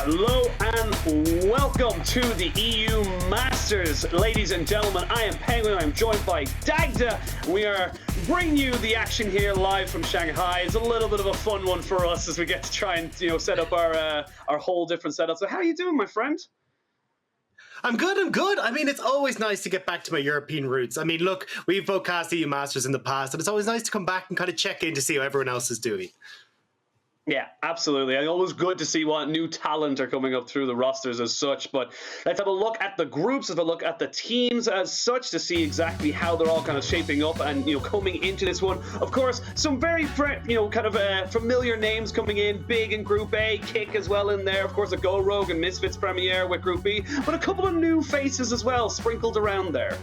Hello and welcome to the EU Masters. Ladies and gentlemen, I am Penguin. I'm joined by Dagda. We are bringing you the action here live from Shanghai. It's a little bit of a fun one for us as we get to try and set up our whole different setup. So how are you doing, my friend? I'm good. I mean, it's always nice to get back to my European roots. I mean, look, we've both cast EU Masters in the past, and it's always nice to come back and kind of check in to see how everyone else is doing. Yeah, absolutely. And always good to see what new talent are coming up through the rosters as such. But let's have a look at the groups, have a look at the teams as such to see exactly how they're all kind of shaping up and coming into this one. Of course, some very familiar names coming in. Big in Group A, Kick as well in there. Of course, a Go Rogue and Misfits premiere with Group B, but a couple of new faces as well sprinkled around there.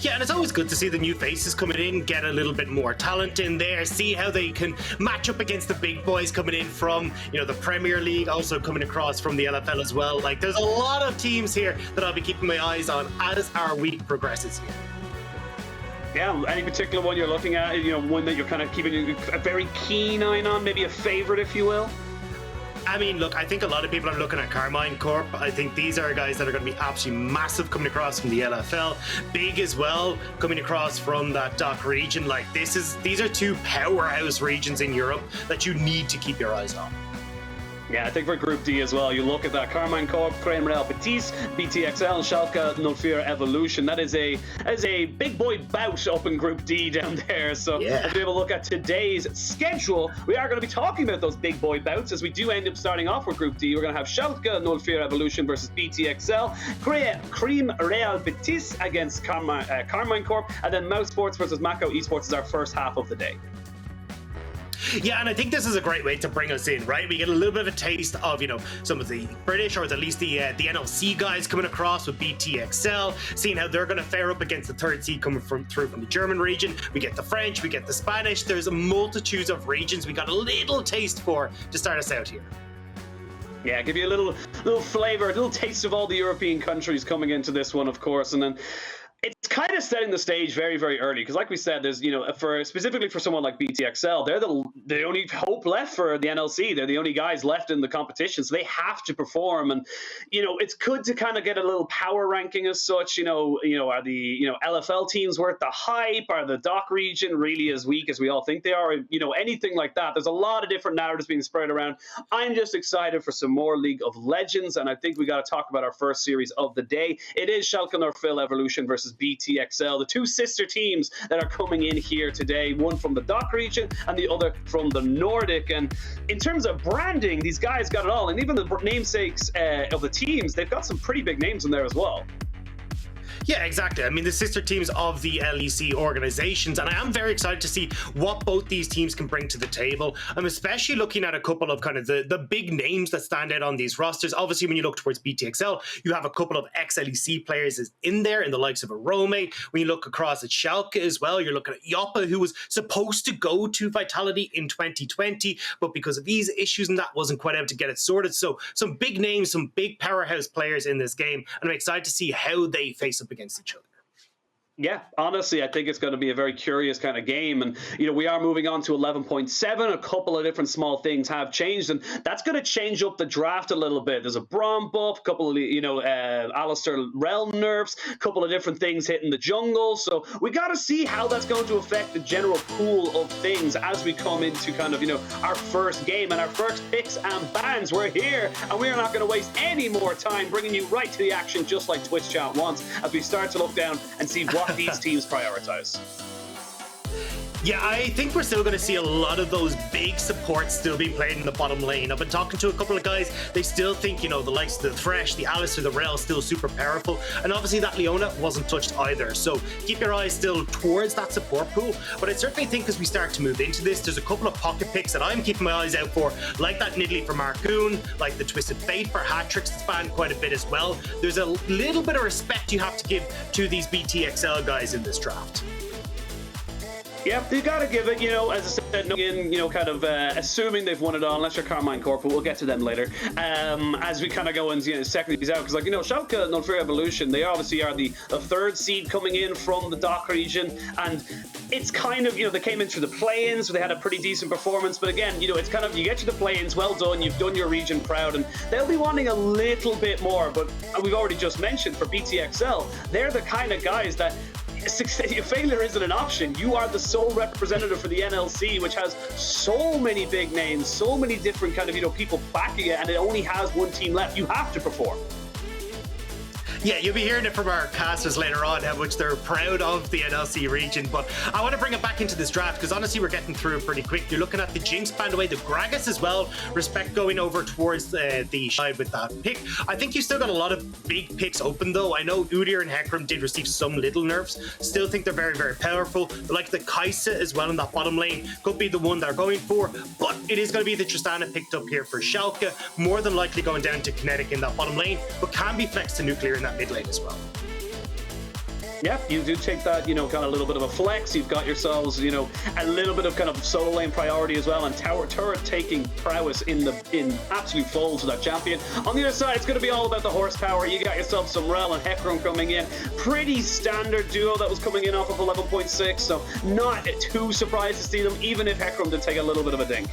Yeah, and it's always good to see the new faces coming in, get a little bit more talent in there, see how they can match up against the big boys coming in from, the Premier League, also coming across from the LFL as well. Like, there's a lot of teams here that I'll be keeping my eyes on as our week progresses here. Yeah, any particular one you're looking at, one that you're kind of keeping a very keen eye on, maybe a favorite, if you will? I mean, look, I think a lot of people are looking at Carmine Corp. I think these are guys that are going to be absolutely massive coming across from the LFL. Big as well, coming across from that DACH region. Like, these are two powerhouse regions in Europe that you need to keep your eyes on. Yeah, I think for Group D as well, you look at that Carmine Corp, Rell, BTXL, and Schalke 04E Evolution. That is a big boy bout up in Group D down there. So yeah. As we have a look at today's schedule, we are going to be talking about those big boy bouts as we do end up starting off with Group D. We're going to have Schalke 04E Evolution versus BTXL, Cream Real Betis against Carmine Corp, and then Mouse Sports versus Mako Esports is our first half of the day. Yeah, and I think this is a great way to bring us in, right? We get a little bit of a taste of, some of the British, or at least the NLC guys coming across with BTXL, seeing how they're going to fare up against the third seed coming through from the German region. We get the French, we get the Spanish. There's a multitude of regions we got a little taste for to start us out here. Yeah, give you a little flavor, a little taste of all the European countries coming into this one, of course, and then it's kind of setting the stage very, very early because, like we said, there's specifically for someone like BTXL, they're the only hope left for the NLC. They're the only guys left in the competition, so they have to perform. And it's good to kind of get a little power ranking as such. Are the LFL teams worth the hype? Are the DACH region really as weak as we all think they are? Anything like that. There's a lot of different narratives being spread around. I'm just excited for some more League of Legends, and I think we got to talk about our first series of the day. It is Schalke 04E Evolution versus BTXL, the two sister teams that are coming in here today, one from the DACH region and the other from the Nordic. And in terms of branding, these guys got it all, and even the namesakes of the teams, they've got some pretty big names in there as well. Yeah, exactly. I mean, the sister teams of the LEC organizations, and I am very excited to see what both these teams can bring to the table. I'm especially looking at a couple of kind of the big names that stand out on these rosters. Obviously, when you look towards BTXL, you have a couple of ex-LEC players in there, in the likes of Orome. When you look across at Schalke as well, you're looking at Yoppa, who was supposed to go to Vitality in 2020, but because of these issues and that wasn't quite able to get it sorted. So some big names, some big powerhouse players in this game, and I'm excited to see how they face up against each other. Yeah, honestly, I think it's going to be a very curious kind of game. And, we are moving on to 11.7. A couple of different small things have changed, and that's going to change up the draft a little bit. There's a Braum buff, a couple of, Alistar Rell nerfs, a couple of different things hitting the jungle. So we got to see how that's going to affect the general pool of things as we come into kind of, our first game and our first picks and bans. We're here, and we're not going to waste any more time bringing you right to the action, just like Twitch chat wants, as we start to look down and see what these teams prioritize. Yeah, I think we're still going to see a lot of those big supports still being played in the bottom lane. I've been talking to a couple of guys, they still think, the likes of the Thresh, the Alistar, the Rell still super powerful. And obviously that Leona wasn't touched either. So keep your eyes still towards that support pool. But I certainly think as we start to move into this, there's a couple of pocket picks that I'm keeping my eyes out for, like that Nidalee for Markoon, like the Twisted Fate for Hatrixx that's banned quite a bit as well. There's a little bit of respect you have to give to these BTXL guys in this draft. Yeah, they got to give it, as I said, no, kind of assuming they've won it all, unless you're Carmine Corp, but we'll get to them later. As we kind of go and second these out, because Schalke and Nuclearint Evolution, they obviously are the third seed coming in from the DACH region, and it's kind of, they came in through the play-ins, so they had a pretty decent performance, but again, it's kind of, you get to the play-ins, well done, you've done your region proud, and they'll be wanting a little bit more, but we've already just mentioned for BTXL, they're the kind of guys that failure isn't an option. You are the sole representative for the NLC, which has so many big names, so many different kind of people backing it, and it only has one team left. You have to perform. Yeah, you'll be hearing it from our casters later on, how much they're proud of the NLC region. But I want to bring it back into this draft, because honestly, we're getting through it pretty quick. You're looking at the Jinx band away, the Gragas as well. Respect going over towards the side with that pick. I think you still got a lot of big picks open, though. I know Udyr and Hecarim did receive some little nerfs. Still think they're very, very powerful. But like the Kai'Sa as well in that bottom lane could be the one they're going for. But it is going to be the Tristana picked up here for Schalke. More than likely going down to Kynetic in that bottom lane, but can be flexed to Nuclear in that mid lane as well. Yeah, you do take that, kind of a little bit of a flex. You've got yourselves, a little bit of kind of solo lane priority as well, and turret taking prowess in absolute folds of that champion. On the other side, it's going to be all about the horsepower. You got yourself some Rell and Hecarim coming in. Pretty standard duo that was coming in off of 11.6, so not too surprised to see them, even if Hecarim did take a little bit of a dink.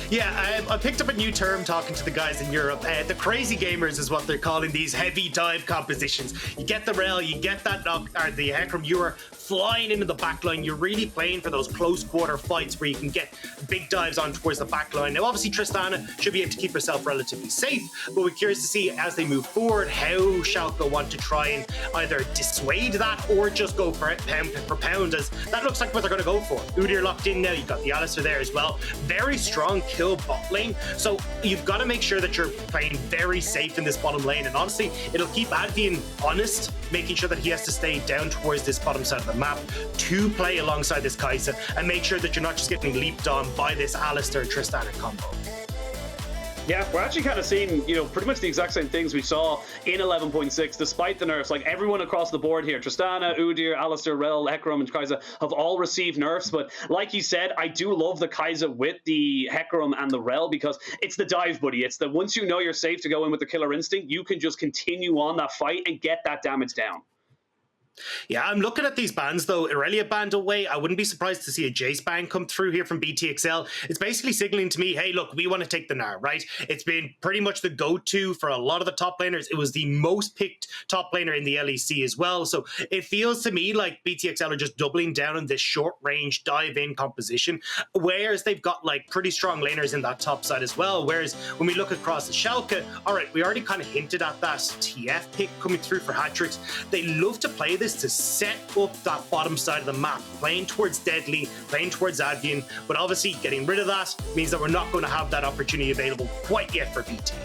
Yeah, I picked up a new term talking to the guys in Europe. The crazy gamers is what they're calling these heavy dive compositions. You get the Rell, you get that knock, or the Hecarim, you are flying into the backline. You're really playing for those close quarter fights where you can get big dives on towards the backline. Now, obviously, Tristana should be able to keep herself relatively safe, but we're curious to see as they move forward how Schalke want to try and either dissuade that or just go for it pound for pound, as that looks like what they're going to go for. Udyr locked in now. You've got the Alistar there as well. Very strong kill bot lane, so you've got to make sure that you're playing very safe in this bottom lane, and honestly it'll keep Advienne honest, making sure that he has to stay down towards this bottom side of the map to play alongside this Kai'Sa and make sure that you're not just getting leaped on by this Alistar Tristana combo. Yeah, we're actually kind of seeing, pretty much the exact same things we saw in 11.6, despite the nerfs. Like, everyone across the board here, Tristana, Udyr, Alistar, Rell, Hecarim, and Kai'Sa have all received nerfs. But like you said, I do love the Kai'Sa with the Hecarim and the Rell, because it's the dive buddy. It's the once you know you're safe to go in with the killer instinct, you can just continue on that fight and get that damage down. Yeah, I'm looking at these bans though. Irelia banned away. I wouldn't be surprised to see a Jace ban come through here from BTXL. It's basically signaling to me, hey, look, we want to take the Gnar, right? It's been pretty much the go-to for a lot of the top laners. It was the most picked top laner in the LEC as well. So it feels to me like BTXL are just doubling down on this short-range dive-in composition, whereas they've got like pretty strong laners in that top side as well. Whereas when we look across the Schalke, all right, we already kind of hinted at that TF pick coming through for Hatrixx. They love to play this to set up that bottom side of the map, playing towards Deadly, playing towards Advienne, but obviously getting rid of that means that we're not going to have that opportunity available quite yet for BT.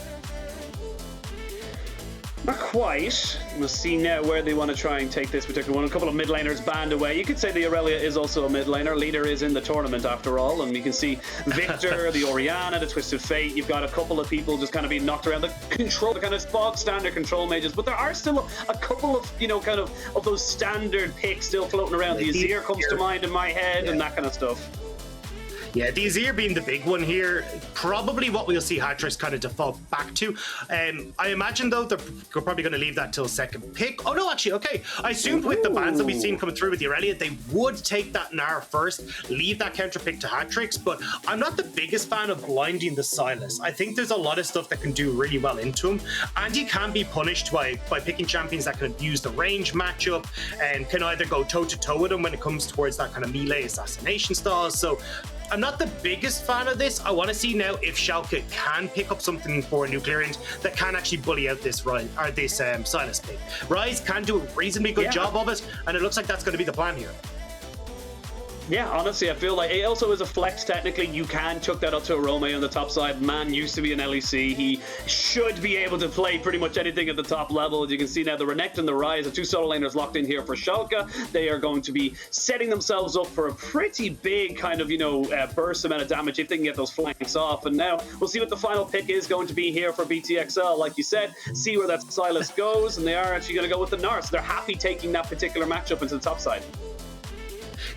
Not quite. We'll see now where they want to try and take this particular one. A couple of mid laners banned away. You could say the Irelia is also a mid laner. Leader is in the tournament after all, and you can see Victor, the Orianna, the Twisted Fate. You've got a couple of people just kind of being knocked around. The control, the kind of bog standard control mages, but there are still a couple of kind of those standard picks still floating around. The Udyr comes to mind in my head, and that kind of stuff. Yeah, the Udyr being the big one here, probably what we'll see Hatrixx kind of default back to. I imagine, though, they're probably going to leave that till second pick. Oh, no, actually, okay. I assumed with the bans that we've seen coming through with the Irelia, they would take that Gnar first, leave that counter pick to Hatrixx, but I'm not the biggest fan of blinding the Sylas. I think there's a lot of stuff that can do really well into him, and you can be punished by picking champions that can abuse the range matchup and can either go toe-to-toe with him when it comes towards that kind of melee assassination style. So I'm not the biggest fan of this. I want to see now if Schalke can pick up something for Nuclearint that can actually bully out this Sylas pick. Ryze can do a reasonably good job of it, and it looks like that's going to be the plan here. Yeah, honestly, I feel like it also is a flex. Technically, you can chuck that up to Orome on the top side. Man used to be an LEC. He should be able to play pretty much anything at the top level. As you can see now, the Renekton and the Ryze, the two solo laners locked in here for Schalke. They are going to be setting themselves up for a pretty big kind of, burst amount of damage if they can get those flanks off. And now we'll see what the final pick is going to be here for BTXL. Like you said, see where that Sylas goes, and they are actually going to go with the Gnar. So they're happy taking that particular matchup into the top side.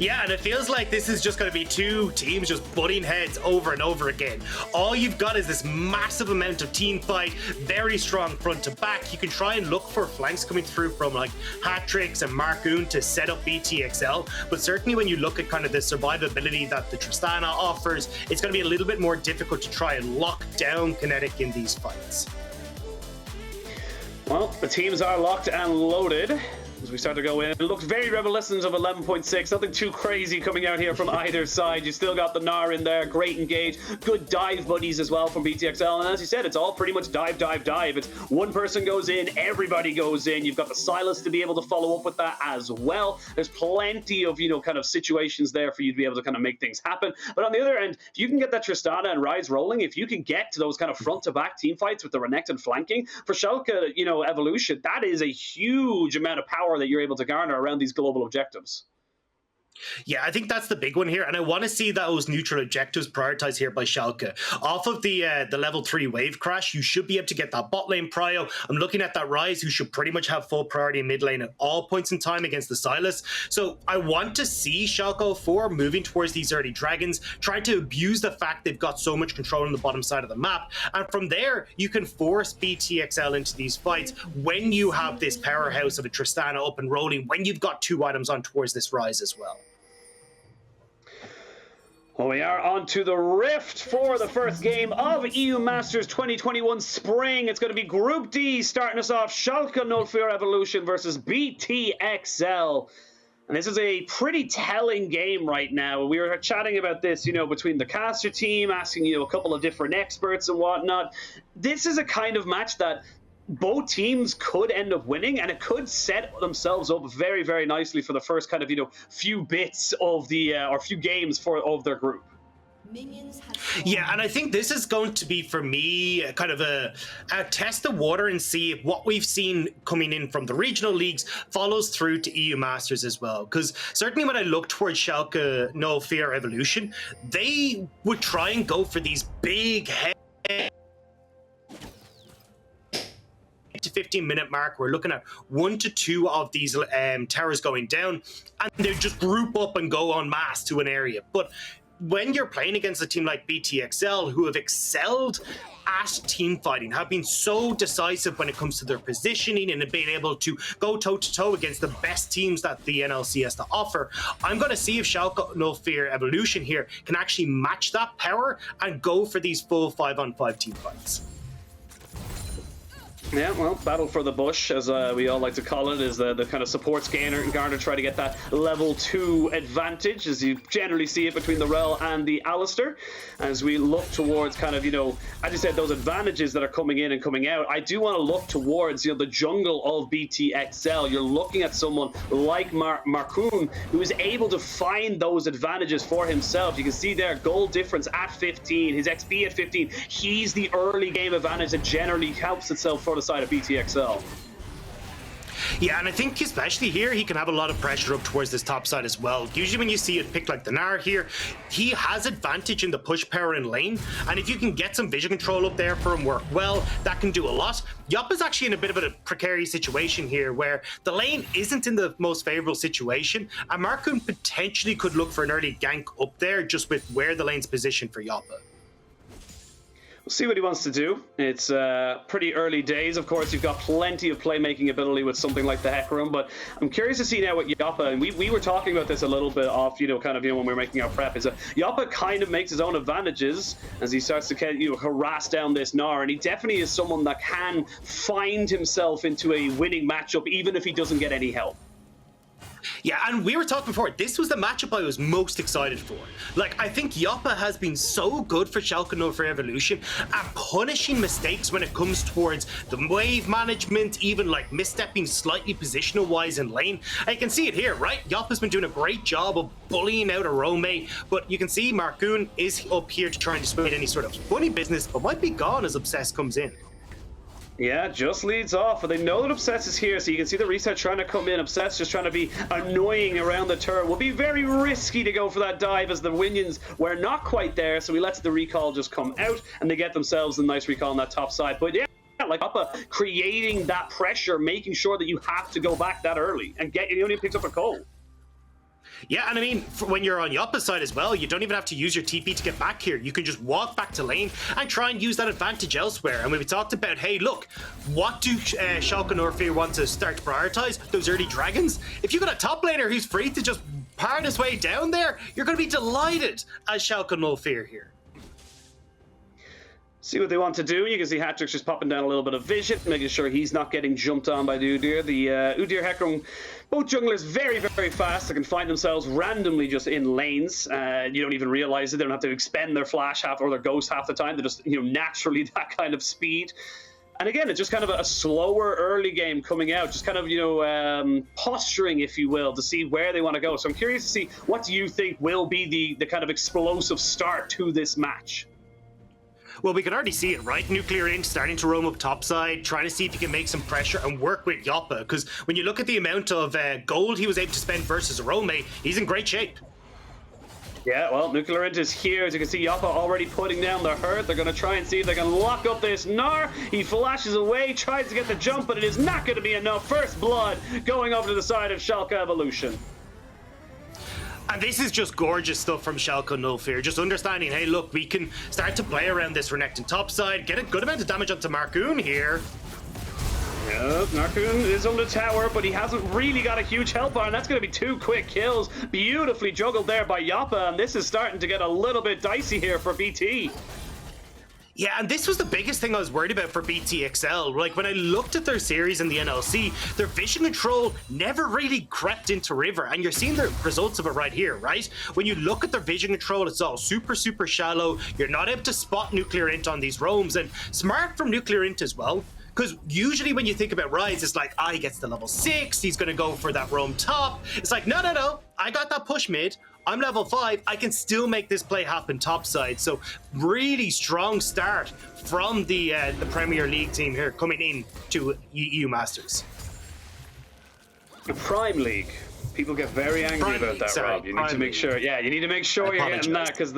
Yeah, and it feels like this is just going to be two teams just butting heads over and over again. All you've got is this massive amount of team fight, very strong front to back. You can try and look for flanks coming through from like Hatrixx and Markoon to set up BTXL, but certainly when you look at kind of the survivability that the Tristana offers, it's going to be a little bit more difficult to try and lock down Kynetic in these fights. Well, the teams are locked and loaded as we start to go in. It looks very reminiscent of 11.6. Nothing too crazy coming out here from either side. You still got the Gnar in there. Great engage. Good dive buddies as well from BTXL. And as you said, it's all pretty much dive, dive, dive. It's one person goes in, everybody goes in. You've got the Sylas to be able to follow up with that as well. There's plenty of, kind of situations there for you to be able to kind of make things happen. But on the other end, if you can get that Tristana and Ryze rolling, if you can get to those kind of front-to-back team fights with the Renekton flanking, for Schalke, evolution, that is a huge amount of power that you're able to garner around these global objectives. Yeah, I think that's the big one here, and I want to see those neutral objectives prioritized here by Schalke. Off of the level 3 wave crash, you should be able to get that bot lane prio. I'm looking at that Ryze, who should pretty much have full priority in mid lane at all points in time against the Sylas. So I want to see Schalke 04 moving towards these early dragons, trying to abuse the fact they've got so much control on the bottom side of the map. And from there, you can force BTXL into these fights when you have this powerhouse of a Tristana up and rolling, when you've got 2 items on towards this Ryze as well. Well, we are on to the Rift for the first game of EU Masters 2021 Spring. It's going to be Group D, starting us off, Schalke 04 Evolution versus BTXL. And this is a pretty telling game right now. We were chatting about this, between the caster team, asking, a couple of different experts and whatnot. This is a kind of match that both teams could end up winning, and it could set themselves up very, very nicely for the first kind of, few bits of the, or few games of their group. Yeah, and I think this is going to be, for me, kind of a test the water and see if what we've seen coming in from the regional leagues follows through to EU Masters as well. Because certainly when I look towards Schalke 04 Evolution, they would try and go for these big to 15-minute mark. We're looking at 1 to 2 of these towers going down, and they just group up and go en masse to an area. But when you're playing against a team like BTXL, who have excelled at team fighting, have been so decisive when it comes to their positioning and being able to go toe-to-toe against the best teams that the NLC has to offer, I'm going to see if Schalke 04 Evolution here can actually match that power and go for these full 5-on-5 team fights. Yeah, well, battle for the bush, as we all like to call it, is the kind of supports Garner try to get that level 2 advantage, as you generally see it between the Rell and the Alistar. As we look towards kind of, as you said, those advantages that are coming in and coming out, I do want to look towards, the jungle of BTXL. You're looking at someone like Markoon, who is able to find those advantages for himself. You can see there, goal difference at 15, his XP at 15. He's the early game advantage that generally helps itself for the side of BTXL. Yeah, and I think especially here, he can have a lot of pressure up towards this top side as well. Usually when you see it picked like the Gnar here, he has advantage in the push power in lane, and if you can get some vision control up there for him work well, that can do a lot. Yoppa's actually in a bit of a precarious situation here, where the lane isn't in the most favorable situation, and Markoon potentially could look for an early gank up there, just with where the lane's positioned for Yoppa. We'll see what he wants to do. It's pretty early days. Of course, you've got plenty of playmaking ability with something like the Hecarim, but I'm curious to see now what Yoppa, and we were talking about this a little bit off, when we were making our prep, is that Yoppa kind of makes his own advantages as he starts to harass down this Gnar, and he definitely is someone that can find himself into a winning matchup, even if he doesn't get any help. Yeah, and we were talking before, this was the matchup I was most excited for. Like, I think Yoppa has been so good for Schalke 04 Evolution at punishing mistakes when it comes towards the wave management, even like misstepping slightly positional wise in lane. And you can see it here, right? Yoppa's been doing a great job of bullying out Orome, but you can see Markoon is up here to try and dissuade any sort of funny business, but might be gone as Obsess comes in. Yeah, just leads off, but they know that Obsess is here, so you can see the reset trying to come in. Obsess just trying to be annoying around the turret. Will be very risky to go for that dive, as the minions were not quite there, so he lets the recall just come out, and they get themselves a nice recall on that top side. But yeah, like Yoppa creating that pressure, making sure that you have to go back that early, and he only picks up a goal. Yeah, and I mean, when you're on Yoppa's side as well, you don't even have to use your TP to get back here. You can just walk back to lane and try and use that advantage elsewhere. And when we talked about, hey, look, what do Schalke and Orome want to start to prioritize? Those early dragons. If you've got a top laner who's free to just part his way down there, you're going to be delighted as Schalke and Orome here. See what they want to do. You can see Hatrixx just popping down a little bit of vision, making sure he's not getting jumped on by the Udyr. The Udyr Hecarim, both junglers very, very fast. They can find themselves randomly just in lanes. You don't even realize it. They don't have to expend their flash half or their ghost half the time. They're just, naturally that kind of speed. And again, it's just kind of a slower early game coming out, just kind of, posturing, if you will, to see where they want to go. So I'm curious to see, what do you think will be the kind of explosive start to this match? Well, we can already see it, right? Nuclearint starting to roam up topside, trying to see if he can make some pressure and work with Yoppa. Because when you look at the amount of gold he was able to spend versus Orome, he's in great shape. Yeah, well, Nuclearint is here. As you can see, Yoppa already putting down the hurt. They're going to try and see if they can lock up this Gnar. He flashes away, tries to get the jump, but it is not going to be enough. First blood going over to the side of Schalke Evolution. And this is just gorgeous stuff from Schalke and Orome. Just understanding, hey, look, we can start to play around this Renekton topside, get a good amount of damage onto Markoon here. Yeah, Markoon is on the tower, but he hasn't really got a huge help on. That's going to be 2 quick kills. Beautifully juggled there by Yoppa, and this is starting to get a little bit dicey here for BT. Yeah, and this was the biggest thing I was worried about for BTXL. Like, when I looked at their series in the NLC, their vision control never really crept into River, and you're seeing the results of it right here, right? When you look at their vision control, it's all super, super shallow. You're not able to spot Nuclearint on these roams, and smart from Nuclearint as well. Because usually when you think about Ryze, it's like, he gets to level 6, he's going to go for that roam top. It's like, no, I got that push mid. I'm level 5, I can still make this play happen topside. So really strong start from the Premier League team here coming in to EU Masters. The Prime League. People get very angry about that, Rob. You need to make sure. Yeah, you need to make sure you're getting that, because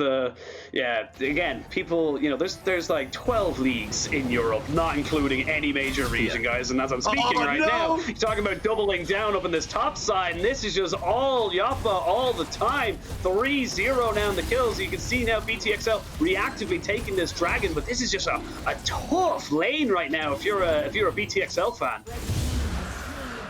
again, people, there's like 12 leagues in Europe, not including any major region, guys. And as I'm speaking now, you're talking about doubling down up in this top side, and this is just all Yoppa all the time. 3-0 now in the kills. You can see now BTXL reactively taking this dragon, but this is just a tough lane right now if you're a BTXL fan.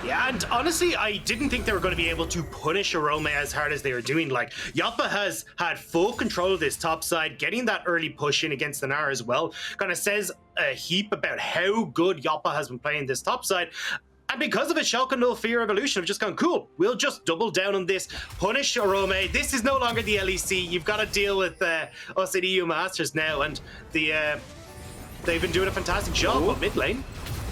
Yeah, and honestly, I didn't think they were going to be able to punish Orome as hard as they were doing. Like, Yoppa has had full control of this top side, getting that early push in against the Gnar as well. Kind of says a heap about how good Yoppa has been playing this top side. And because of it, Schalke and Orome Evolution have just gone, cool, we'll just double down on this, punish Orome. This is no longer the LEC. You've got to deal with us at EU Masters now. And they've been doing a fantastic job on mid lane.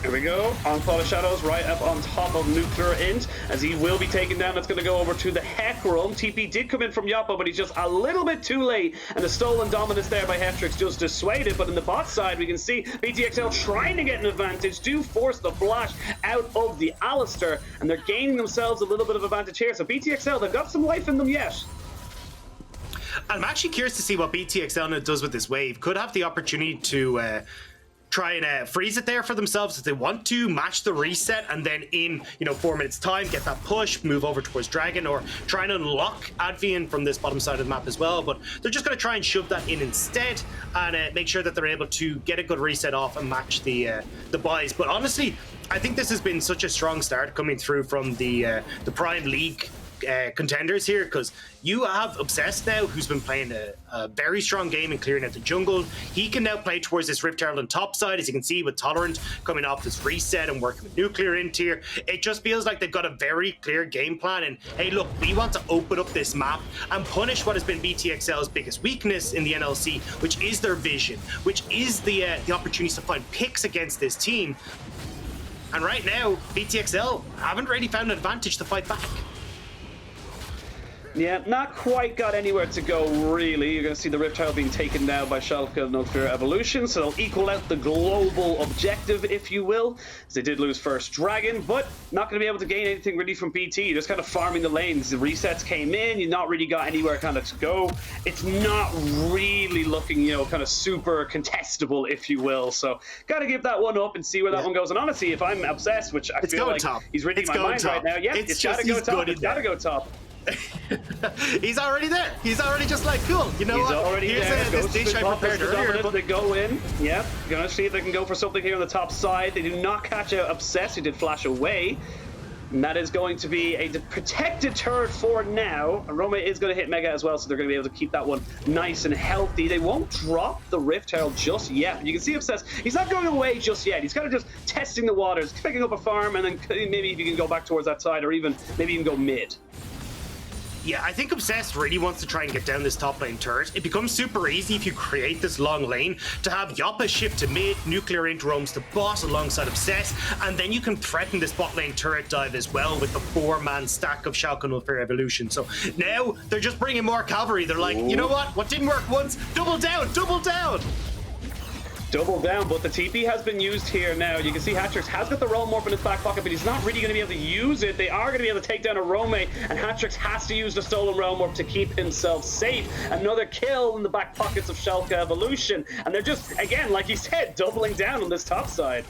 Here we go, Onslaught of Shadows right up on top of Nuclearint, as he will be taken down. That's going to go over to the Hecarim. TP did come in from Yoppa, but he's just a little bit too late, and the stolen dominance there by Hatrixx just dissuaded. But in the bot side, we can see BTXL trying to get an advantage, do force the flash out of the Alistar, and they're gaining themselves a little bit of advantage here. So BTXL, they've got some life in them yet. I'm actually curious to see what BTXL does with this wave. Could have the opportunity to try and freeze it there for themselves if they want to, match the reset, and then in 4 minutes time get that push, move over towards Dragon, or try and unlock Advienne from this bottom side of the map as well. But they're just going to try and shove that in instead, and make sure that they're able to get a good reset off and match the buys. But honestly, I think this has been such a strong start coming through from the Prime League contenders here, because you have Obsess now, who's been playing a very strong game in clearing out the jungle. He can now play towards this Rift Herald on top side, as you can see with Tolerant coming off this reset and working with Nuclearint here. It just feels like they've got a very clear game plan, and hey look, we want to open up this map and punish what has been BTXL's biggest weakness in the NLC, which is their vision, which is the opportunities to find picks against this team. And right now, BTXL haven't really found an advantage to fight back. Yeah, not quite got anywhere to go, really. You're going to see the Rift Herald being taken down by Schalke and Nuclear Evolution, so they'll equal out the global objective, if you will, as they did lose first Dragon, but not going to be able to gain anything really from BT. You're just kind of farming the lanes. The resets came in, you not really got anywhere kind of to go. It's not really looking, kind of super contestable, if you will, so got to give that one up and see where that one goes. And honestly, if I'm Obsessed, which I feel like he's reading my mind right now, it's got to go top. It's got to go top. He's already there. He's already just like, cool. You know He's what? already Here's there. this Goes to dish the I top, prepared the earlier. dominant, they go in. Yep. Gonna see if they can go for something here on the top side. They do not catch out Obsess, who did flash away. And that is going to be a protected turret for now. Orome is going to hit Mega as well, so they're going to be able to keep that one nice and healthy. They won't drop the Rift Herald just yet. But you can see Obsess, he's not going away just yet. He's kind of just testing the waters, picking up a farm, and then maybe if you can go back towards that side, or even maybe even go mid. Yeah, I think Obsess really wants to try and get down this top lane turret. It becomes super easy if you create this long lane to have Yoppa shift to mid, Nuclearint roams to bot alongside Obsess, and then you can threaten this bot lane turret dive as well with the 4-man stack of Schalke 04 Evolution. So now they're just bringing more cavalry. They're like, you know what didn't work once? Double down, double down! Double down, but the TP has been used here now. You can see Hatrixx has got the Rell Morph in his back pocket, but he's not really going to be able to use it. They are going to be able to take down Orome, and Hatrixx has to use the stolen Rell Morph to keep himself safe. Another kill in the back pockets of Schalke Evolution, and they're just, again, like you said, doubling down on this top side.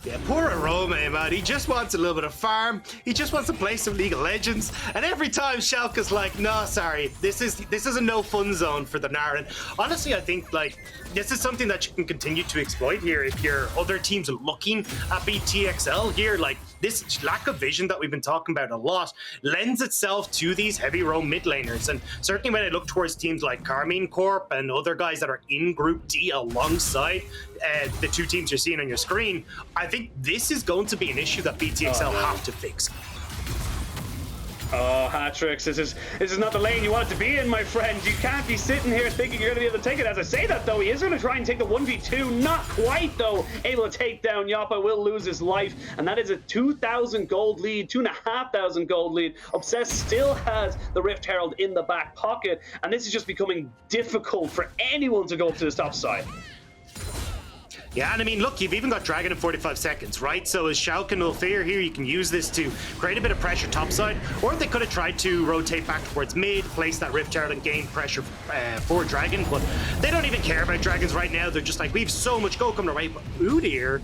Yeah, poor Orome, man. He just wants a little bit of farm. He just wants to play some League of Legends. And every time Schalke's like, no, sorry, this is a no fun zone for the Gnar. And honestly, I think like this is something that you can continue to exploit here if your other teams are looking at BTXL here. Like this lack of vision that we've been talking about a lot lends itself to these heavy roam mid laners. And certainly when I look towards teams like Carmine Corp and other guys that are in Group D alongside the two teams you're seeing on your screen, I think this is going to be an issue that BTXL have to fix. Oh, Hatrixx, this is not the lane you want it to be in, my friend. You can't be sitting here thinking you're going to be able to take it. As I say that, though, he is going to try and take the 1v2. Not quite, though, able to take down Yoppa. Will lose his life, and that is a 2,000 gold lead, 2,500 gold lead. Obsess still has the Rift Herald in the back pocket, and this is just becoming difficult for anyone to go up to this top side. Yeah, and I mean, look, you've even got Dragon in 45 seconds, right? So as Schalke 04 here, you can use this to create a bit of pressure topside, or they could have tried to rotate back towards mid, place that Rift Herald and gain pressure for Dragon, but they don't even care about Dragons right now. They're just like, we have so much go coming our way, but Udyr,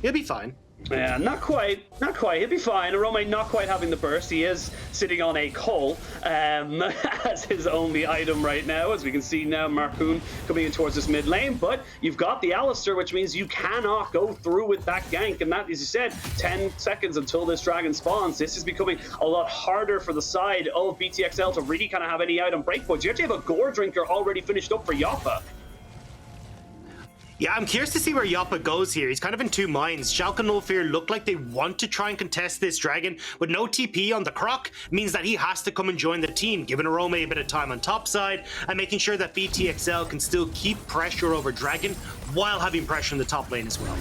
he'll be fine. Yeah, not quite. He'll be fine. Orome not quite having the burst. He is sitting on a coal as his only item right now. As we can see now, Markoon coming in towards this mid lane. But you've got the Alistar, which means you cannot go through with that gank. And that, as you said, 10 seconds until this dragon spawns. This is becoming a lot harder for the side of BTXL to really kind of have any item breakpoints. You actually have a Gore Drinker already finished up for Yoppa. Yeah, I'm curious to see where Yoppa goes here. He's kind of in two minds. Schalke 04 look like they want to try and contest this dragon, but no TP on the Croc means that he has to come and join the team, giving Orome a bit of time on top side and making sure that BTXL can still keep pressure over dragon while having pressure in the top lane as well.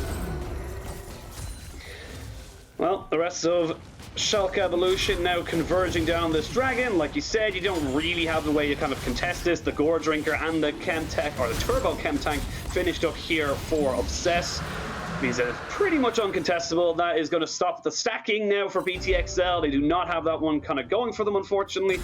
Well, the rest of Schalke Evolution now converging down this dragon. Like you said, you don't really have the way to kind of contest this. The Gore Drinker and the Chem Tech, or the Turbo Chem Tank, finished up here for Obsess. Means that it's pretty much uncontestable. That is going to stop the stacking now for BTXL. They do not have that one kind of going for them, unfortunately.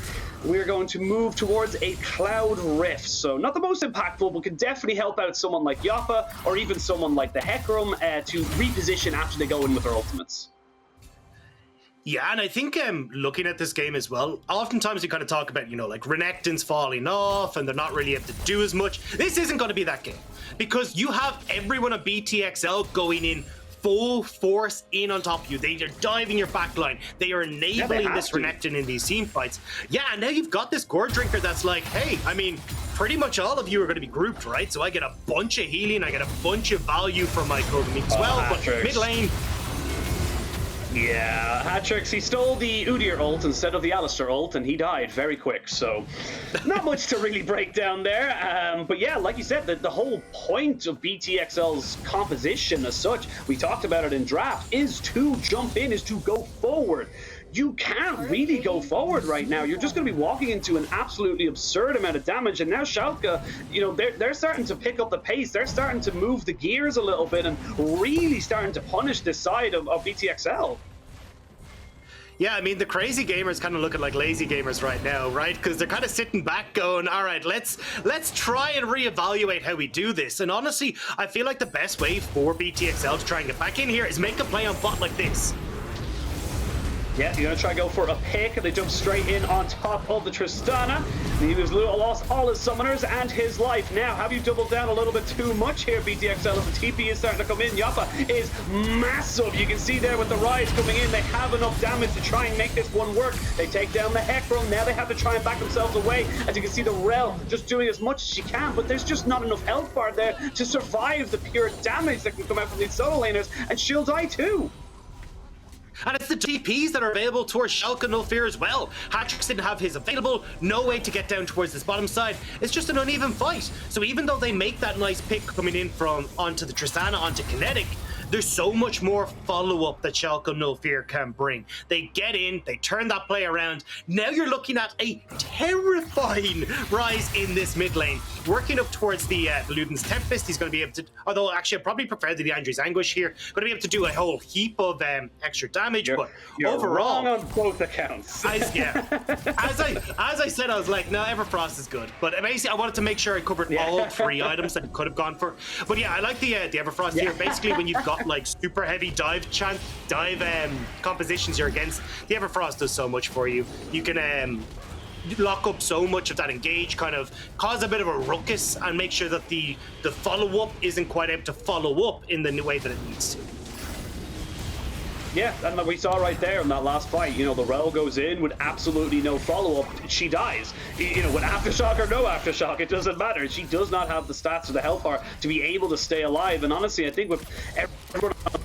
We're going to move towards a Cloud Rift. So not the most impactful, but can definitely help out someone like Yoppa or even someone like the Hecarim to reposition after they go in with their ultimates. Yeah, and I think looking at this game as well, oftentimes we kind of talk about, you know, like Renekton's falling off and they're not really able to do as much. This isn't going to be that game because you have everyone at BTXL going in full force in on top of you. They are diving your backline. They are enabling this Renekton in these team fights. Yeah, and now you've got this Gore Drinker that's like, hey, I mean, pretty much all of you are going to be grouped, right? So I get a bunch of healing, I get a bunch of value from my Kogamik as well, but mid lane, yeah, Hatrixx, he stole the Udyr ult instead of the Alistar ult, and he died very quick, so not much to really break down there. But yeah, like you said, the whole point of BTXL's composition as such, we talked about it in draft, is to jump in, is to go forward. You can't really go forward right now. You're just going to be walking into an absolutely absurd amount of damage. And now Schalke, you know, they're starting to pick up the pace. They're starting to move the gears a little bit and really starting to punish this side of BTXL. Yeah, I mean, the crazy gamers kind of looking like lazy gamers right now, right? Because they're kind of sitting back going, all right, let's try and reevaluate how we do this. And honestly, I feel like the best way for BTXL to try and get back in here is make a play on bot like this. Yeah, you're going to try to go for a pick, and they jump straight in on top of the Tristana. He was lost all his summoners and his life. Now, have you doubled down a little bit too much here, BTXL? As the TP is starting to come in, Yoppa is massive. You can see there with the Ryze coming in, they have enough damage to try and make this one work. They take down the Hecarim. Now they have to try and back themselves away. As you can see, the Rell just doing as much as she can, but there's just not enough health bar there to survive the pure damage that can come out from these solo laners, and she'll die too. And it's the TPs that are available towards Schalke no fear as well. Hatrixx didn't have his available, no way to get down towards this bottom side. It's just an uneven fight. So even though they make that nice pick coming in from onto the Tristana, onto Kynetic, there's so much more follow-up that Schalke no fear can bring. They get in, they turn that play around. Now you're looking at a terrifying Ryze in this mid lane. Working up towards the Luden's Tempest, he's going to be able to, although actually I probably prefer the Andrew's Anguish here, going to be able to do a whole heap of extra damage, but overall... wrong on both accounts. As I said, I was like, no, Everfrost is good. But basically, I wanted to make sure I covered all three items that I could have gone for. But yeah, I like the Everfrost here. Basically, when you've got like super heavy dive compositions you're against, the Everfrost does so much for you. You can lock up so much of that engage, kind of cause a bit of a ruckus, and make sure that the follow-up isn't quite able to follow up in the way that it needs to. Yeah, and we saw right there in that last fight, you know, the Rell goes in with absolutely no follow-up. She dies. You know, with Aftershock or no Aftershock, it doesn't matter. She does not have the stats or the health bar to be able to stay alive. And honestly, I think with everyone on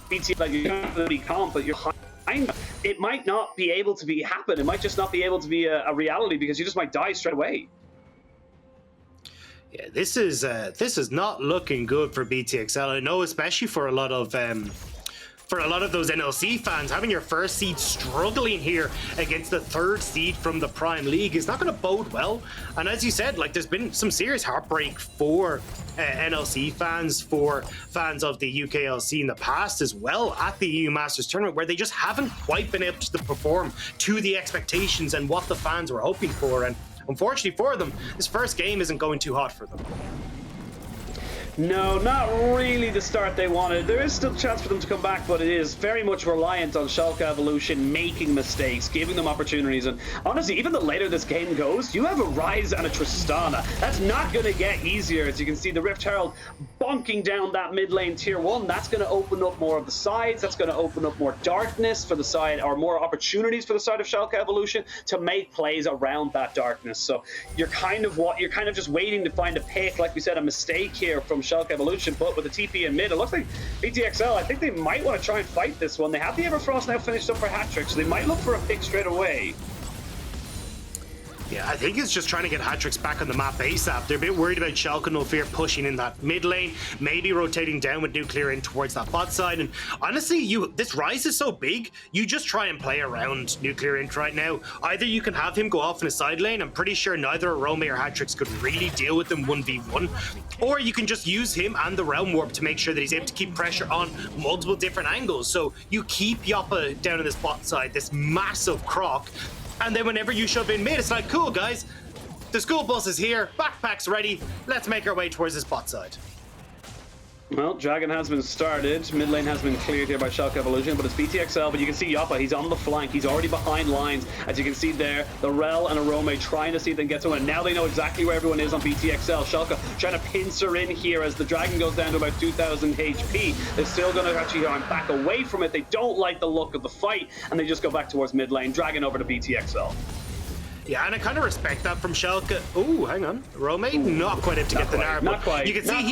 BT, like, you're not going to be calm, but you're behind, it might not be able to happen. It might just not be able to be a reality, because you just might die straight away. Yeah, this is not looking good for BTXL. I know, especially for a lot of those NLC fans, having your first seed struggling here against the third seed from the Prime League is not going to bode well. And as you said, like, there's been some serious heartbreak for NLC fans, for fans of the UKLC in the past as well at the EU Masters Tournament, where they just haven't quite been able to perform to the expectations and what the fans were hoping for. And unfortunately for them, this first game isn't going too hot for them. No, not really the start they wanted. There is still a chance for them to come back, but it is very much reliant on Schalke Evolution making mistakes, giving them opportunities. And honestly, even the later this game goes, you have a Ryze and a Tristana. That's not going to get easier. As you can see, the Rift Herald bonking down that mid lane tier 1. That's going to open up more of the sides. That's going to open up more darkness for the side, or more opportunities for the side of Schalke Evolution to make plays around that darkness. So you're kind of just waiting to find a pick, like we said, a mistake here from Schalke Evolution, but with the TP in mid, it looks like BTXL, I think they might want to try and fight this one. They have the Everfrost now finished up for Hatrixx, so they might look for a pick straight away. Yeah, I think it's just trying to get Hatrixx back on the map ASAP. They're a bit worried about Schalke no fear pushing in that mid lane, maybe rotating down with Nuclearint towards that bot side. And honestly, this Ryze is so big, you just try and play around Nuclearint right now. Either you can have him go off in a side lane, I'm pretty sure neither Orome or Hatrixx could really deal with him 1v1, or you can just use him and the Realm Warp to make sure that he's able to keep pressure on multiple different angles. So you keep Yoppa down on this bot side, this massive croc, and then whenever you shove in mid, it's like, cool guys, the school bus is here, backpack's ready, let's make our way towards this bot side. Well, Dragon has been started. Mid lane has been cleared here by Schalke Evolution, but it's BTXL. But you can see Yoppa, he's on the flank. He's already behind lines. As you can see there, the Rell and Orome trying to see if they can get someone. And now they know exactly where everyone is on BTXL. Schalke trying to pincer in here as the Dragon goes down to about 2,000 HP. They're still going to actually back away from it. They don't like the look of the fight, and they just go back towards mid lane. Dragon over to BTXL. Yeah, and I kind of respect that from Schalke. Oh, hang on. Orome, not quite able to get the Gnar. Not quite. You can see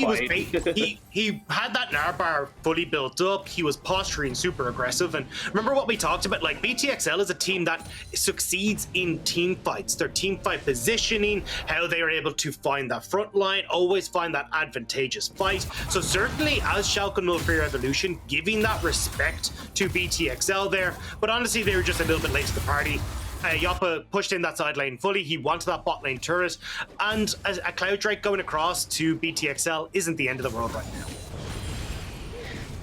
he had that Gnar bar fully built up. He was posturing super aggressive. And remember what we talked about? Like, BTXL is a team that succeeds in team fights. Their team fight positioning, how they are able to find that front line, always find that advantageous fight. So certainly, as Schalke no fear Evolution, giving that respect to BTXL there. But honestly, they were just a little bit late to the party. Yoppa pushed in that side lane fully. He wanted that bot lane turret, and a Cloud Drake going across to BTXL isn't the end of the world right now.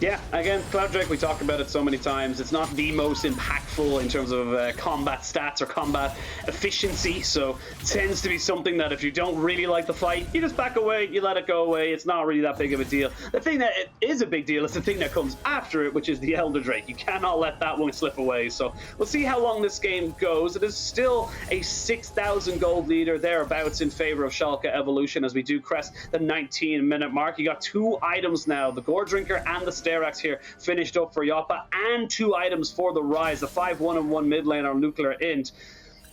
Yeah, again, Cloud Drake, we talked about it so many times. It's not the most impactful in terms of combat stats or combat efficiency, so it tends to be something that if you don't really like the fight, you just back away, you let it go away. It's not really that big of a deal. The thing that is a big deal is the thing that comes after it, which is the Elder Drake. You cannot let that one slip away, so we'll see how long this game goes. It is still a 6,000 gold leader thereabouts in favor of Schalke Evolution as we do crest the 19-minute mark. You got 2 items now, the Gore Drinker and the Steerax here finished up for Yoppa, and 2 items for the Ryze, the 5-1 and 1 mid lane on Nuclearint.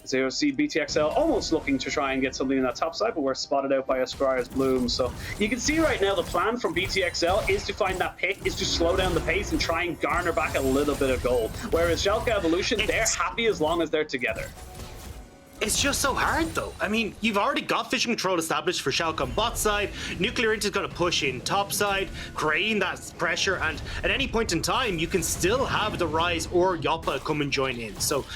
So you'll see BTXL almost looking to try and get something in that top side, but we're spotted out by Ascrire's Bloom. So you can see right now the plan from BTXL is to find that pick, is to slow down the pace and try and garner back a little bit of gold. Whereas Schalke Evolution, they're happy as long as they're together. It's just so hard, though. I mean, you've already got vision control established for Schalke on bot side. Nuclearint is going to push in top side, creating that pressure, and at any point in time, you can still have the Ryze or Yoppa come and join in. So,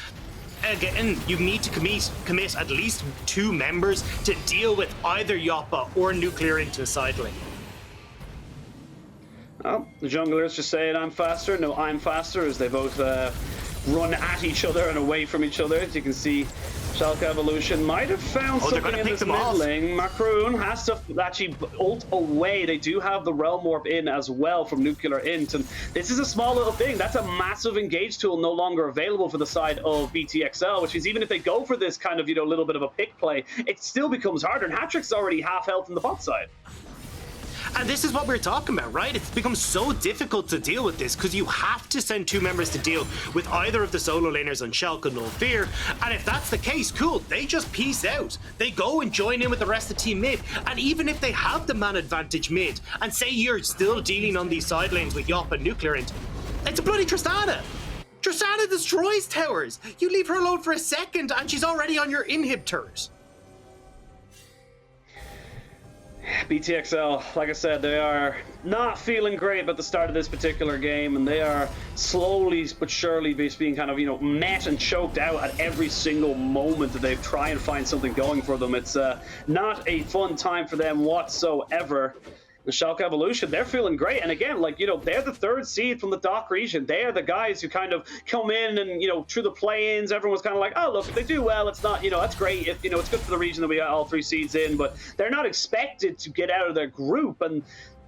again, you need to commit at least 2 members to deal with either Yoppa or Nuclearint to the side lane. Oh, the jungler's just saying, I'm faster. No, I'm faster, as they both run at each other and away from each other. As you can see, Schalke Evolution might have found something in this mid lane. Markoon has to actually ult away. They do have the Rell morph in as well from Nuclearint, and this is a small little thing. That's a massive engage tool no longer available for the side of BTXL, which means even if they go for this kind of, you know, little bit of a pick play, it still becomes harder, and Hatrixx is already half health in the bot side. And this is what we're talking about, right? It's become so difficult to deal with this because you have to send 2 members to deal with either of the solo laners on Schalke No Fear. And if that's the case, cool, they just peace out. They go and join in with the rest of team mid. And even if they have the man advantage mid, and say you're still dealing on these side lanes with Yoppa and Nuclearint, it's a bloody Tristana. Tristana destroys towers. You leave her alone for a second and she's already on your inhibitors. BTXL, like I said, they are not feeling great at the start of this particular game, and they are slowly but surely being kind of, you know, met and choked out at every single moment that they try and find something going for them. It's not a fun time for them whatsoever. The Schalke Evolution, they're feeling great. And again, like, you know, they're the 3rd seed from the DACH region. They are the guys who kind of come in and, you know, through the play-ins, everyone's kind of like, oh, look, if they do well, it's not, you know, that's great. If, you know, it's good for the region that we got all 3 seeds in, but they're not expected to get out of their group. And,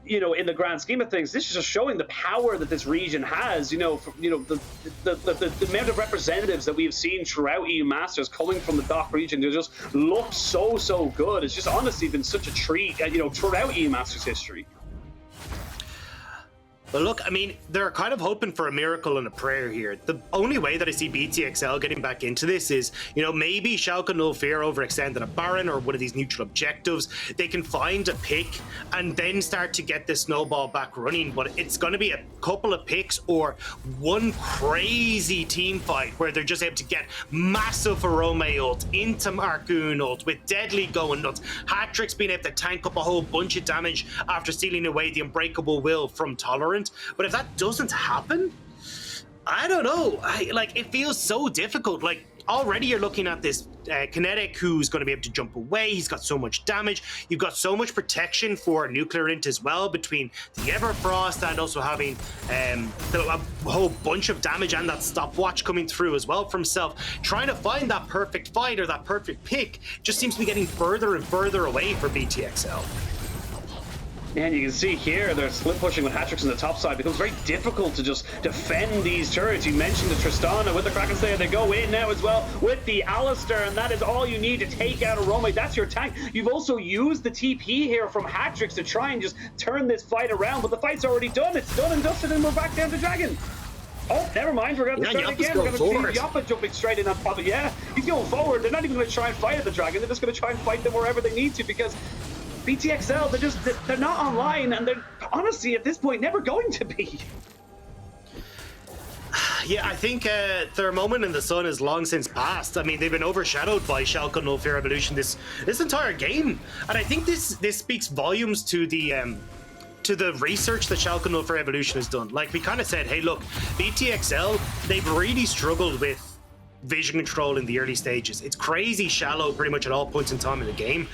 you know, in the grand scheme of things, this is just showing the power that this region has. You know, the amount of representatives that we have seen throughout EU Masters coming from the DACH region, they just look so good. It's just honestly been such a treat, you know, throughout EU Masters history. But look, I mean, they're kind of hoping for a miracle and a prayer here. The only way that I see BTXL getting back into this is, you know, maybe Schalke No Fear overextending a Baron or one of these neutral objectives. They can find a pick and then start to get this snowball back running. But it's going to be a couple of picks or one crazy team fight where they're just able to get massive Orome ult into Markoon ult with Deadly going nuts. Hatrixx being able to tank up a whole bunch of damage after stealing away the Unbreakable Will from Tolerant. But if that doesn't happen, I don't know. Like, it feels so difficult. Like, already you're looking at this Kynetic who's going to be able to jump away. He's got so much damage. You've got so much protection for Nuclearint as well between the Everfrost and also having a whole bunch of damage and that stopwatch coming through as well from Self. Trying to find that perfect fight or that perfect pick just seems to be getting further and further away for BTXL. And you can see here, they're split pushing with Hatrixx on the top side. It becomes very difficult to just defend these turrets. You mentioned the Tristana with the Kraken Slayer. They go in now as well with the Alistar, and that is all you need to take out Orome. That's your tank. You've also used the TP here from Hatrixx to try and just turn this fight around, but the fight's already done. It's done and dusted, and we're back down to Dragon. Oh, never mind. We're going to start again. We're going to see Yoppa jumping straight in on top of it. Yeah, he's going forward. They're not even going to try and fight at the Dragon. They're just going to try and fight them wherever they need to, because BTXL, they're not online, and they're honestly at this point never going to be. Yeah, I think their moment in the sun is long since past. I mean, they've been overshadowed by Schalke No Fear Evolution this entire game, and I think this speaks volumes to the research that Schalke No Fear Evolution has done. Like, we kind of said, hey, look, BTXL, they've really struggled with vision control in the early stages. It's crazy shallow pretty much at all points in time in the game.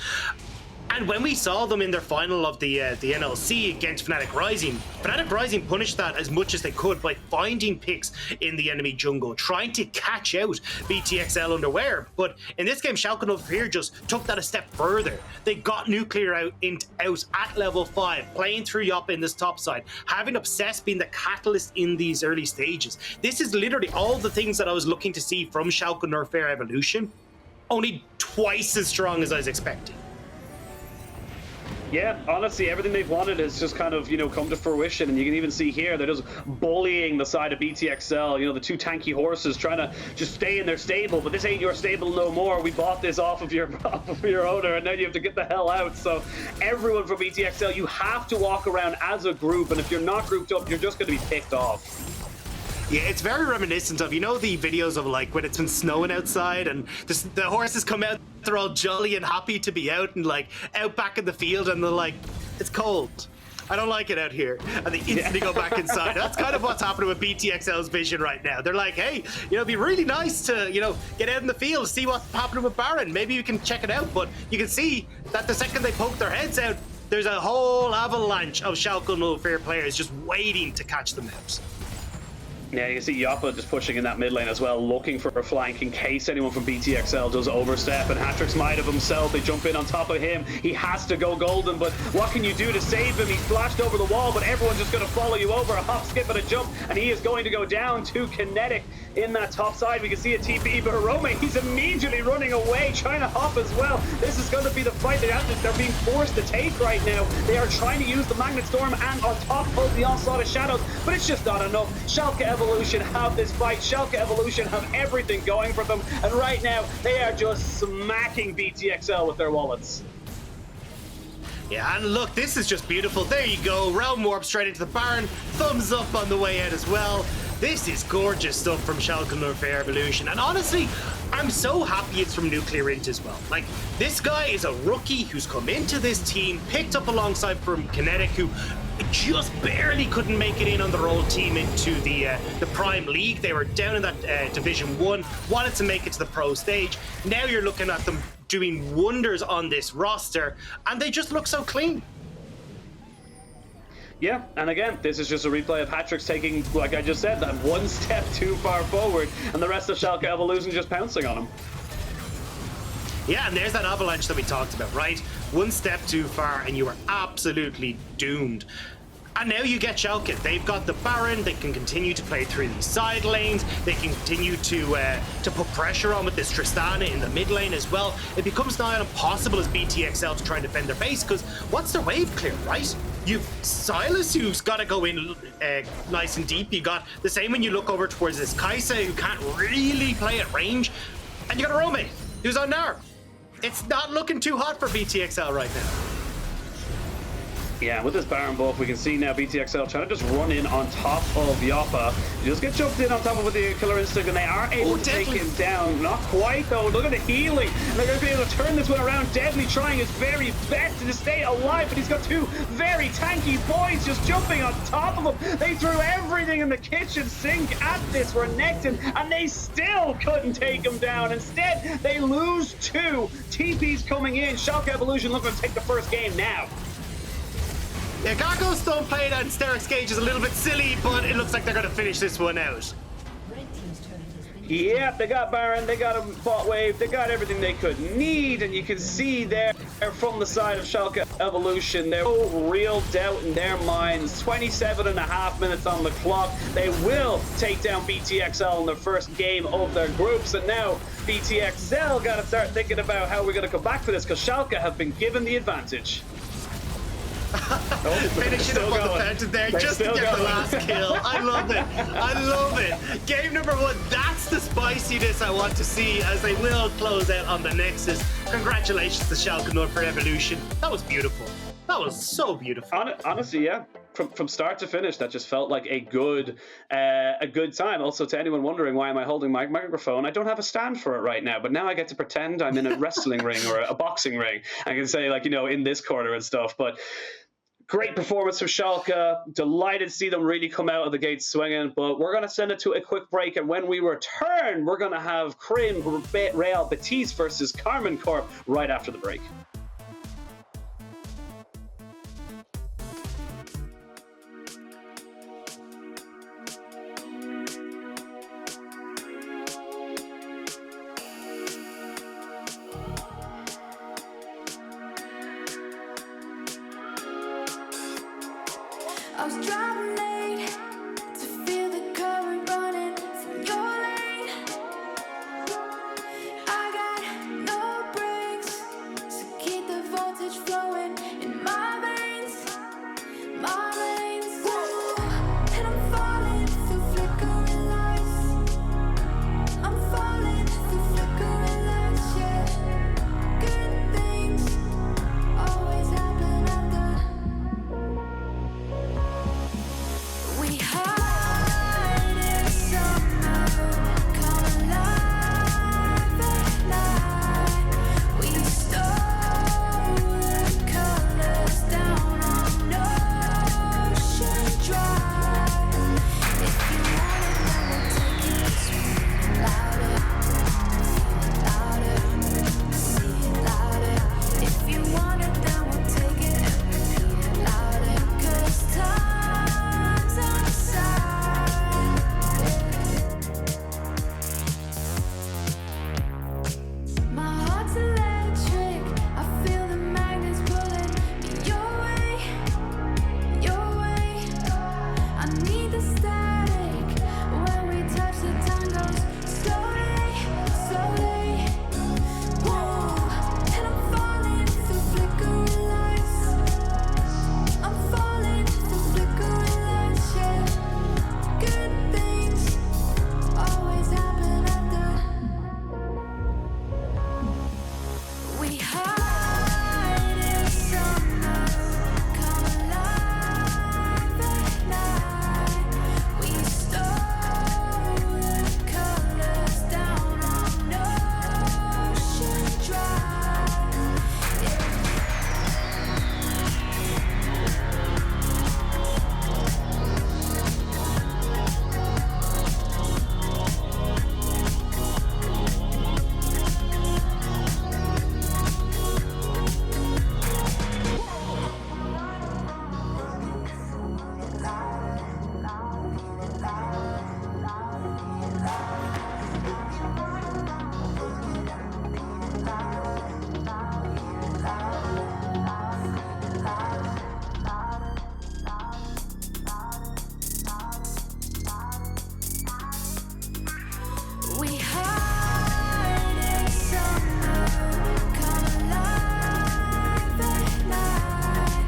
And when we saw them in their final of the NLC against Fnatic Rising punished that as much as they could by finding picks in the enemy jungle, trying to catch out BTXL underwear. But in this game, Schalke 04 just took that a step further. They got Nuclearint out at level 5, playing through Yoppa in this top side, having Obsess being the catalyst in these early stages. This is literally all the things that I was looking to see from Schalke 04 Evolution, only twice as strong as I was expecting. Yeah, honestly, everything they've wanted has just kind of, come to fruition. And you can even see here, they're just bullying the side of BTXL, the two tanky horses trying to just stay in their stable. But this ain't your stable no more. We bought this off of your owner, and now you have to get the hell out. So everyone from BTXL, you have to walk around as a group. And if you're not grouped up, you're just going to be picked off. Yeah, it's very reminiscent of, the videos of like when it's been snowing outside and the horses come out, they're all jolly and happy to be out and like out back in the field, and they're like, it's cold. I don't like it out here. And they instantly go back inside. That's kind of what's happening with BTXL's vision right now. They're like, hey, it'd be really nice to, get out in the field, see what's happening with Baron. Maybe you can check it out. But you can see that the second they poke their heads out, there's a whole avalanche of Schalke 04 players just waiting to catch them out. Yeah, you can see Yoppa just pushing in that mid lane as well, looking for a flank in case anyone from BTXL does overstep, and Hatrixx might have himself. They jump in on top of him. He has to go golden, but what can you do to save him? He's flashed over the wall, but everyone's just going to follow you over, a hop, skip, and a jump, and he is going to go down to Kynetic in that top side. We can see a TP, but Orome, he's immediately running away, trying to hop as well. This is going to be the fight they're being forced to take right now. They are trying to use the Magnet Storm and on top of the Onslaught of Shadows, but it's just not enough. Schalke Evolution have this fight. Schalke Evolution have everything going for them, and right now they are just smacking BTXL with their wallets. Yeah, and look, this is just beautiful. There you go, Realm Warp straight into the Baron, thumbs up on the way out as well. This is gorgeous stuff from Schalke 04 Evolution, and honestly, I'm so happy it's from Nuclearint as well. Like, this guy is a rookie who's come into this team, picked up alongside from Kynetic, who just barely couldn't make it in on their old team into the Prime League. They were down in that Division 1, wanted to make it to the pro stage. Now you're looking at them doing wonders on this roster, and they just look so clean. Yeah, and again, this is just a replay of Hatrixx taking, like I just said, that one step too far forward, and the rest of Schalke Evolution just pouncing on him. Yeah, and there's that avalanche that we talked about, right? One step too far and you are absolutely doomed. And now you get Schalke. They've got the Baron. They can continue to play through these side lanes. They can continue to put pressure on with this Tristana in the mid lane as well. It becomes nigh impossible as BTXL to try and defend their base, because what's their wave clear, right? You've Sylas, who's got to go in nice and deep. You got the same when you look over towards this Kai'Sa, who can't really play at range. And you got Orome, who's on Gnar. It's not looking too hot for BTXL right now. Yeah, with this Baron buff, we can see now BTXL trying to just run in on top of Yoppa. You just get jumped in on top of with the killer instinct, and they are able to take him down. Not quite, though. Look at the healing. And they're going to be able to turn this one around. Deadly trying his very best to stay alive, but he's got two very tanky boys just jumping on top of him. They threw everything in the kitchen sink at this Renekton, and they still couldn't take him down. Instead, they lose two. TP's coming in. Schalke Evolution looking to take the first game now. Yeah, Gargo's Stone played on Steric's Gauge is a little bit silly, but it looks like they're going to finish this one out. Yeah, they got Baron, they got a bot wave, they got everything they could need, and you can see there from the side of Schalke Evolution, there's no real doubt in their minds. 27.5 minutes on the clock. They will take down BTXL in their first game of their groups, and now BTXL got to start thinking about how we're going to come back for this, because Schalke have been given the advantage. Finishing up on the fountain there just to get the last kill. I love it. I love it. Game number 1. That's the spiciness I want to see as they will close out on the Nexus. Congratulations to Schalke 04 Evolution. That was beautiful. That was so beautiful. Honestly, yeah. From start to finish, that just felt like a good time. Also, to anyone wondering why am I holding my microphone, I don't have a stand for it right now, but now I get to pretend I'm in a wrestling ring or a boxing ring. I can say, like, in this corner and stuff. But great performance from Schalke. Delighted to see them really come out of the gate swinging. But we're going to send it to a quick break, and when we return, we're going to have Krim, Rell, Batiste versus Carmen Corp right after the break. was driving late to feel the current running from your lane. I got no brakes, so keep the voltage flowing in my veins, my veins. Ooh, and I'm falling through flickering lights. I'm falling through flickering lights, yeah. Good things always happen after we hide in summer, come alive at night. We stole the colors down on Ocean Drive. If you want it, then we'll take it sweet louder, louder, see it louder. If you want it, then we'll take it and repeat it louder. 'Cause time's on our side. My heart's electric. I feel the magnets pulling me your way, your way. I need the static when we touch. The time goes slowly, slowly. Whoa, and I'm falling through flickering lights. I'm falling through flickering lights, yeah. Good things always happen after we hide in summer, come alive at night. We stole the colors down on Ocean Drive. We hide in summer, come alive at night.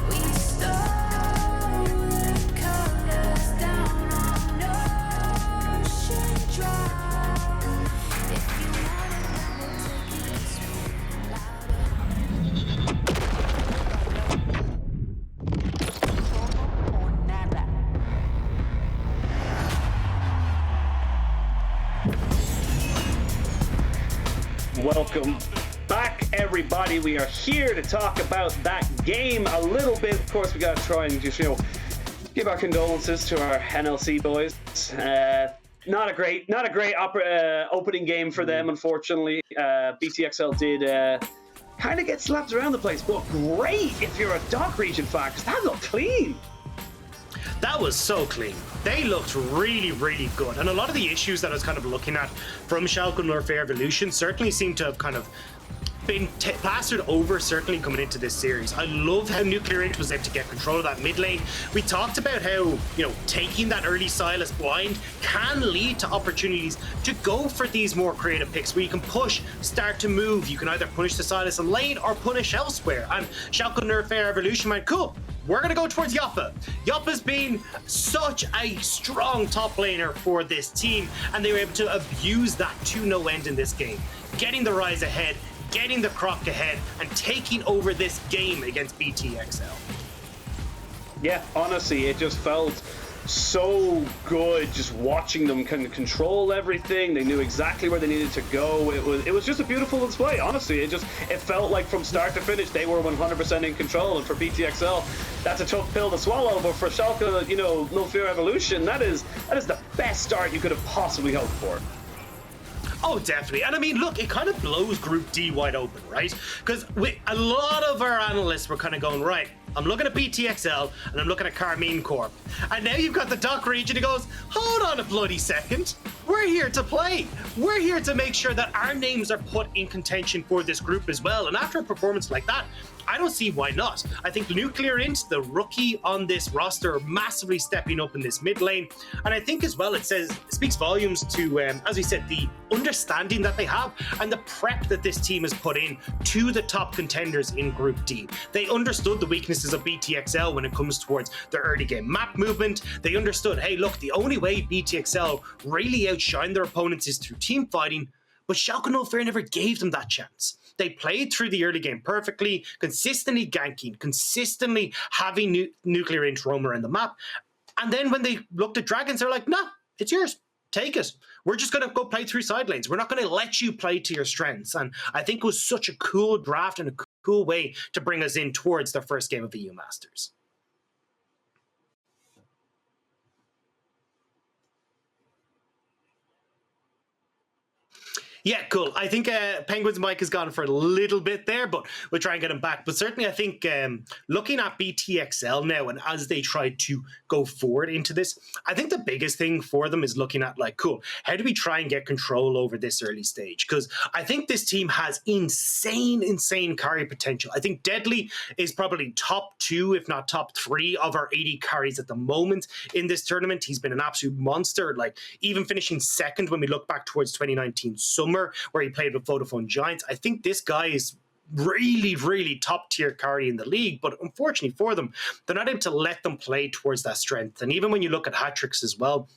We stole the colors down on Ocean Drive. If you want it, then we'll take it sweet louder. Welcome back, everybody. We are here to talk about that game a little bit. Of course, we got to try and just, give our condolences to our NLC boys. Not a great opening game for them, unfortunately. BTXL did kind of get slapped around the place, but great if you're a dark region fan, because that looked clean. That was so clean. They looked really, really good. And a lot of the issues that I was kind of looking at from Schalke and Warfare Evolution certainly seem to have kind of been plastered over, certainly coming into this series. I love how Nuclearint was able to get control of that mid lane. We talked about how, taking that early Sylas blind can lead to opportunities to go for these more creative picks where you can push, start to move. You can either punish the Sylas in lane or punish elsewhere. And Schalke and Warfare Evolution went, cool, we're going to go towards Yoppa. Yoppa's been such a strong top laner for this team, and they were able to abuse that to no end in this game. Getting the Ryze ahead, getting the Croc ahead, and taking over this game against BTXL. Yeah, honestly, it just felt so good just watching them kind of control everything. They knew exactly where they needed to go. It was just a beautiful display. Honestly, it felt like from start to finish they were 100% in control. And for BTXL, that's a tough pill to swallow. But for Schalke, No Fear Evolution, that is the best start you could have possibly hoped for. Oh, definitely. And I mean, look, it kind of blows Group D wide open, right? Because a lot of our analysts were kind of going, right, I'm looking at BTXL, and I'm looking at Carmine Corp. And now you've got the Doc region who goes, hold on a bloody second. We're here to play. We're here to make sure that our names are put in contention for this group as well. And after a performance like that, I don't see why not. I think Nuclearint, the rookie on this roster, massively stepping up in this mid lane. And I think as well, it speaks volumes to, as we said, the understanding that they have and the prep that this team has put in to the top contenders in Group D. They understood the weaknesses of BTXL when it comes towards their early game map movement. They understood, hey, look, the only way BTXL really outshine their opponents is through team fighting, but Schalke no fair never gave them that chance. They played through the early game perfectly, consistently ganking, consistently having Nuclearint roam around the map. And then when they looked at Dragons, they're like, no, it's yours. Take it. We're just going to go play through side lanes. We're not going to let you play to your strengths. And I think it was such a cool draft and a cool way to bring us in towards their first game of EU Masters. Yeah, cool. I think Penguin's mic has gone for a little bit there, but we'll try and get him back. But certainly I think looking at BTXL now and as they try to go forward into this, I think the biggest thing for them is looking at like, cool, how do we try and get control over this early stage? Because I think this team has insane carry potential. I think Deadly is probably top 2, if not top 3 of our 80 carries at the moment in this tournament. He's been an absolute monster, like even finishing second when we look back towards 2019 summer, where he played with Vodafone Giants. I think this guy is really top tier carry in the league, but unfortunately for them, they're not able to let them play towards that strength. And even when you look at Hatrixx as well,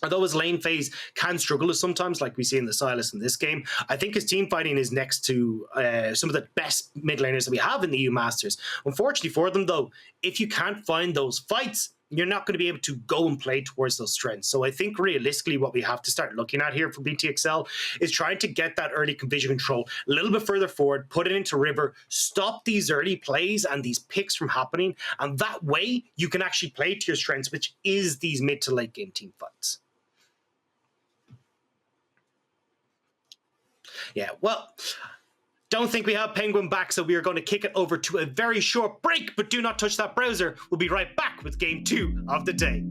although his lane phase can struggle sometimes, like we see in the Sylas in this game, I think his team fighting is next to some of the best mid laners that we have in the EU Masters. Unfortunately for them though, if you can't find those fights, you're not going to be able to go and play towards those strengths. So I think realistically what we have to start looking at here for BTXL is trying to get that early vision control a little bit further forward, put it into river, stop these early plays and these picks from happening. And that way you can actually play to your strengths, which is these mid to late game team fights. Yeah, well, don't think we have Penguin back, so we are going to kick it over to a very short break, but do not touch that browser. We'll be right back with game 2 of the day.